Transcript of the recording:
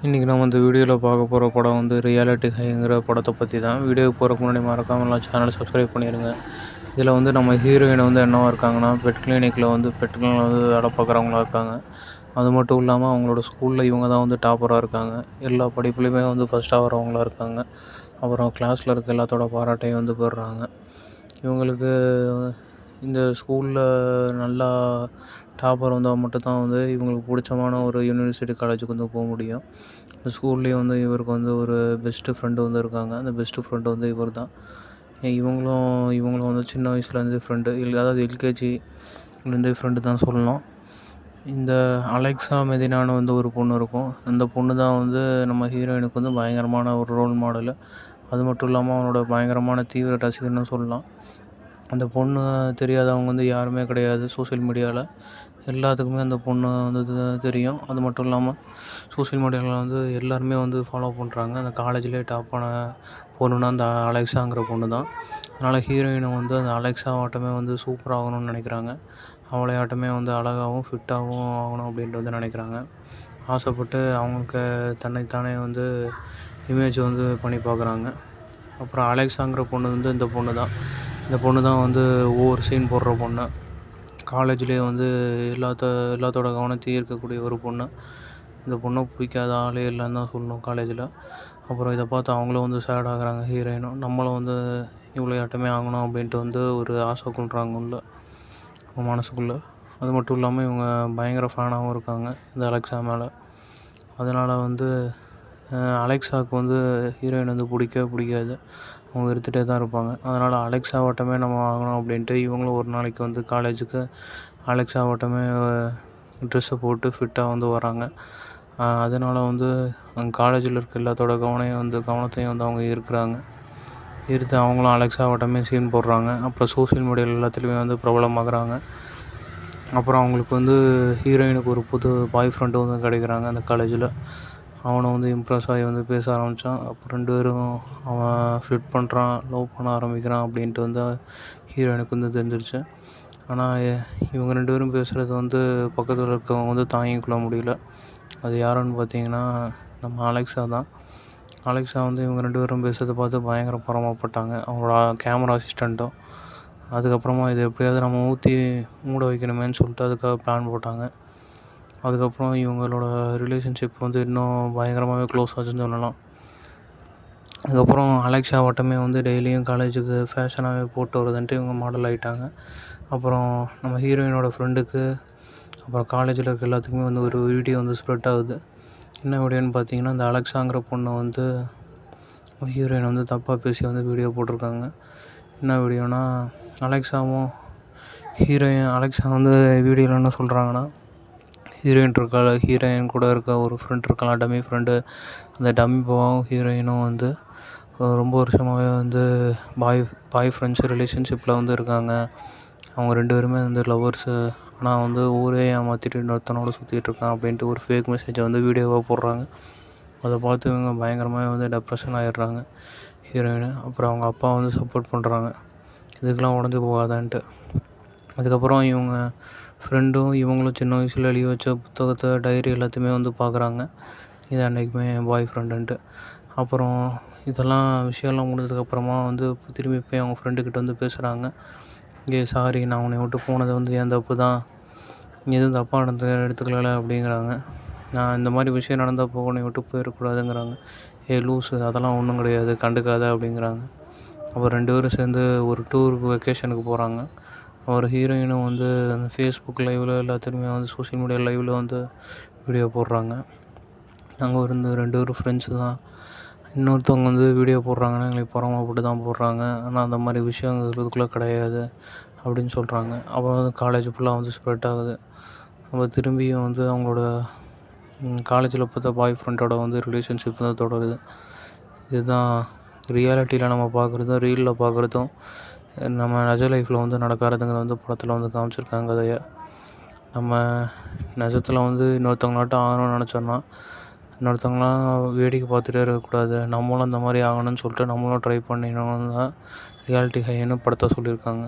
இன்றைக்கி நம்ம இந்த வீடியோவில் பார்க்க போகிற படம் வந்து ரியாலிட்டி ஹைங்கிற படத்தை பற்றி தான். வீடியோவுக்கு போகிறதுக்கு முன்னாடி மறக்காமலாம் சேனலை சப்ஸ்கிரைப் பண்ணிடுங்க. இதில் வந்து நம்ம ஹீரோயின் வந்து என்னவா இருக்காங்கன்னா, பெட் கிளினிக்கில் வந்து பெட்டுகள் வந்து வேலை பார்க்குறவங்களா இருக்காங்க. அது மட்டும் இல்லாமல் அவங்களோட ஸ்கூலில் இவங்க தான் வந்து டாப்பராக இருக்காங்க. எல்லா படிப்புலையுமே வந்து ஃபஸ்ட்டாக வரவங்களா இருக்காங்க. அப்புறம் கிளாஸில் இருக்க எல்லாத்தோட பாராட்டையும் வந்து பெறுறாங்க. இவங்களுக்கு இந்த ஸ்கூலில் நல்லா டாப்பர் வந்தால் மட்டும்தான் வந்து இவங்களுக்கு பிடிச்சமான ஒரு யூனிவர்சிட்டி காலேஜுக்கு வந்து போக முடியும். இந்த ஸ்கூல்லேயே வந்து இவருக்கு வந்து ஒரு பெஸ்ட்டு ஃப்ரெண்டு வந்து இருக்காங்க. அந்த பெஸ்ட்டு ஃப்ரெண்டு வந்து இவர் தான். இவங்களும் வந்து சின்ன வயசுலேருந்தே ஃப்ரெண்டு அதாவது எல்கேஜிலேருந்தே ஃப்ரெண்டு தான் சொல்லணும். இந்த அலெக்ஸா மெதினான்னு வந்து ஒரு பொண்ணு இருக்கும். அந்த பொண்ணு தான் வந்து நம்ம ஹீரோயினுக்கு வந்து பயங்கரமான ஒரு ரோல் மாடலு. அது மட்டும் இல்லாமல் அவனோட பயங்கரமான தீவிர ரசிகர்னு சொல்லலாம். அந்த பொண்ணு தெரியாதவங்க வந்து யாருமே கிடையாது சோஷியல் மீடியாவில். எல்லாத்துக்குமே அந்த பொண்ணு வந்து தெரியும். அது மட்டும் இல்லாமல் சோஷியல் மீடியாவில் வந்து எல்லாருமே வந்து ஃபாலோ பண்ணுறாங்க. அந்த காலேஜ்லேயே டாப்பான பொண்ணுன்னா அந்த அலெக்ஸாங்கிற பொண்ணு தான். அதனால் ஹீரோயினை வந்து அந்த அலெக்ஸாவாட்டமே வந்து சூப்பராகணும்னு நினைக்கிறாங்க. அவளையாட்டமே வந்து அழகாகவும் ஃபிட்டாகவும் ஆகணும் அப்படின்ட்டு வந்து நினைக்கிறாங்க. ஆசைப்பட்டு அவங்களுக்கு தன்னைத்தானே வந்து இமேஜ் வந்து பண்ணி பார்க்குறாங்க. அப்புறம் அலெக்ஸாங்கிற பொண்ணு வந்து இந்த பொண்ணு தான் வந்து ஒவ்வொரு சீன் போடுற பொண்ணு. காலேஜ்லேயே வந்து எல்லாத்தோட கவனத்தையும் ஈர்க்கக்கூடிய ஒரு பொண்ணு. இந்த பொண்ணை பிடிக்காத ஆளே இல்லைன்னு தான் சொல்லணும் காலேஜில். அப்புறம் இதை பார்த்து அவங்களும் வந்து சேட் ஆகுறாங்க ஹீரோயினும். நம்மளும் வந்து இவ்வளோயாட்டமே ஆகணும் அப்படின்ட்டு வந்து ஒரு ஆசை கொள்கிறாங்க உள்ள மனசுக்குள்ளே. அது மட்டும் இல்லாமல் இவங்க பயங்கர ஃபேனாகவும் இருக்காங்க இந்த அலெக்ஸா மேலே. அதனால் வந்து அலெக்ஸாவுக்கு வந்து ஹீரோயின் வந்து பிடிக்காது. அவங்க வெறுத்துட்டே தான் இருப்பாங்க. அதனால் அலெக்ஸாவாட்டமே நம்ம ஆகணும் அப்படின்ட்டு இவங்களும் ஒரு நாளைக்கு வந்து காலேஜுக்கு அலெக்ஸாவாட்டமே ட்ரெஸ்ஸை போட்டு ஃபிட்டாக வந்து வராங்க. அதனால் வந்து காலேஜில் இருக்க எல்லாத்தோட கவனத்தையும் வந்து அவங்க ஈர்க்கிறாங்க. ஈர்த்து அவங்களும் அலெக்ஸாவாட்டமே சீன் போடுறாங்க. அப்புறம் சோஷியல் மீடியாவில் எல்லாத்துலேயுமே வந்து பிரபலமாகறாங்க. அப்புறம் அவங்களுக்கு வந்து ஹீரோயினுக்கு ஒரு புது பாய் ஃப்ரெண்டு வந்து கிடைக்கிறாங்க அந்த காலேஜில். அவனை வந்து இம்ப்ரெஸ் ஆகி வந்து பேச ஆரம்பித்தான். அப்புறம் 2 பேரும் அவன் ஃப்ளிட் பண்ணுறான், லவ் பண்ண ஆரம்பிக்கிறான் அப்படின்ட்டு வந்து ஹீரோயினுக்கு வந்து தெரிஞ்சிருச்சு. ஆனால் இவங்க 2 பேரும் பேசுகிறது வந்து பக்கத்தில் இருக்கவங்க வந்து தாங்கிக்கொள்ள முடியல. அது யாருன்னு பார்த்தீங்கன்னா நம்ம அலெக்ஸா தான். அலெக்ஸா வந்து இவங்க 2 பேரும் பேசுகிறத பார்த்து பயங்கர பொறாமப்பட்டாங்க. அவங்களோட கேமரா அசிஸ்டண்ட்டும். அதுக்கப்புறமா இதை எப்படியாவது நம்ம மூட வைக்கணுமேன்னு சொல்லிட்டு அதுக்காக பிளான் போட்டாங்க. அதுக்கப்புறம் இவங்களோட ரிலேஷன்ஷிப் வந்து இன்னும் பயங்கரமாகவே க்ளோஸ் ஆச்சுன்னு சொல்லலாம். அதுக்கப்புறம் அலெக்ஸாவாட்டமே வந்து டெய்லியும் காலேஜுக்கு ஃபேஷனாகவே போட்டு வருதுன்ட்டு இவங்க மாடல் ஆகிட்டாங்க. அப்புறம் நம்ம ஹீரோயினோட ஃப்ரெண்டுக்கு அப்புறம் காலேஜில் இருக்க எல்லாத்துக்குமே வந்து ஒரு வீடியோ வந்து ஸ்ப்ரெட் ஆகுது. என்ன வீடியோன்னு பார்த்தீங்கன்னா, இந்த அலெக்ஸாங்கிற பொண்ணை வந்து ஹீரோயின் வந்து தப்பாக பேசி வந்து வீடியோ போட்டிருக்காங்க. என்ன வீடியோனா, அலெக்ஸா வந்து வீடியோவில் என்ன சொல்கிறாங்கன்னா, ஹீரோயின் கூட இருக்க ஒரு ஃப்ரெண்ட் இருக்கலாம், டம்மி ஃப்ரெண்டு. அந்த டம்மி பாவும் ஹீரோயினும் வந்து ரொம்ப வருஷமாகவே வந்து பாய் ஃப்ரெண்ட்ஸ் ரிலேஷன்ஷிப்பில் வந்து இருக்காங்க. அவங்க 2 பேருமே வந்து லவ்வர்ஸு. ஆனால் வந்து ஊரே ஏமாற்றிட்டு இன்னொருத்தனோட சுற்றிட்டு இருக்கான் அப்படின்ட்டு ஒரு ஃபேக் மெசேஜை வந்து வீடியோவாக போடுறாங்க. அதை பார்த்து இவங்க பயங்கரமாக வந்து டெப்ரெஷன் ஆகிடுறாங்க ஹீரோயின். அப்புறம் அவங்க அப்பா வந்து சப்போர்ட் பண்ணுறாங்க, இதுக்கெலாம் உடஞ்சி போகாதான்ட்டு. அதுக்கப்புறம் இவங்க ஃப்ரெண்டும் இவங்களும் சின்ன வயசில் எழுதி வச்ச புத்தகத்தை, டைரி எல்லாத்தையுமே வந்து பார்க்குறாங்க. இது அன்றைக்குமே என் பாய் ஃப்ரெண்டுன்ட்டு. அப்புறம் இதெல்லாம் விஷயம்லாம் முடிஞ்சதுக்கப்புறமா வந்து திரும்பி போய் அவங்க ஃப்ரெண்டுக்கிட்ட வந்து பேசுகிறாங்க. சாரி, நான் உன்னை விட்டு போனது வந்து என் தப்பு தான், நீ எதுவும் தப்பாக எடுத்துக்கல அப்படிங்கிறாங்க. நான் இந்த மாதிரி விஷயம் நடந்தப்போ உன்னை விட்டு போயிடக்கூடாதுங்கிறாங்க. லூஸு, அதெல்லாம் ஒன்றும் கிடையாது, கண்டுக்காத அப்படிங்கிறாங்க. அப்புறம் 2 பேரும் சேர்ந்து ஒரு டூருக்கு வெக்கேஷனுக்கு போகிறாங்க. ஒரு ஹீரோயினும் வந்து அந்த ஃபேஸ்புக் லைவில் எல்லாத்துலேயுமே வந்து சோஷியல் மீடியா லைவில் வந்து வீடியோ போடுறாங்க. அங்கே இருந்து 2 பேரும் ஃப்ரெண்ட்ஸு தான். இன்னொருத்தவங்க வந்து வீடியோ போடுறாங்கன்னா எங்களுக்கு பொறாமப்பட்டு தான் போடுறாங்க, ஆனால் அந்த மாதிரி விஷயம் இதுக்குள்ளே கிடையாது அப்படின்னு சொல்கிறாங்க. அப்புறம் வந்து காலேஜ் ஃபுல்லாக வந்து ஸ்ப்ரெட் ஆகுது. அப்புறம் திரும்பியும் வந்து அவங்களோட காலேஜில் பார்த்தா பாய் ஃப்ரெண்டோட வந்து ரிலேஷன்ஷிப் தான் தொடருது. இதுதான் ரியாலிட்டியில் நம்ம பார்க்குறதும் ரீலில் பார்க்குறதும் நம்ம நிஜ லைஃப்பில் வந்து நடக்காததுங்கிறத வந்து படத்தில் வந்து காமிச்சிருக்காங்க கதையை. நம்ம நிஜத்தில் வந்து இன்னொருத்தவங்களாட்டம் ஆகணும்னு நினச்சோன்னா இன்னொருத்தவங்களாம் வேடிக்கை பார்த்துட்டே இருக்கக்கூடாது, நம்மளும் அந்த மாதிரி ஆகணும்னு சொல்லிட்டு நம்மளும் ட்ரை பண்ணிடணும்னு தான் ரியாலிட்டி ஹைன்னு படத்தை சொல்லியிருக்காங்க.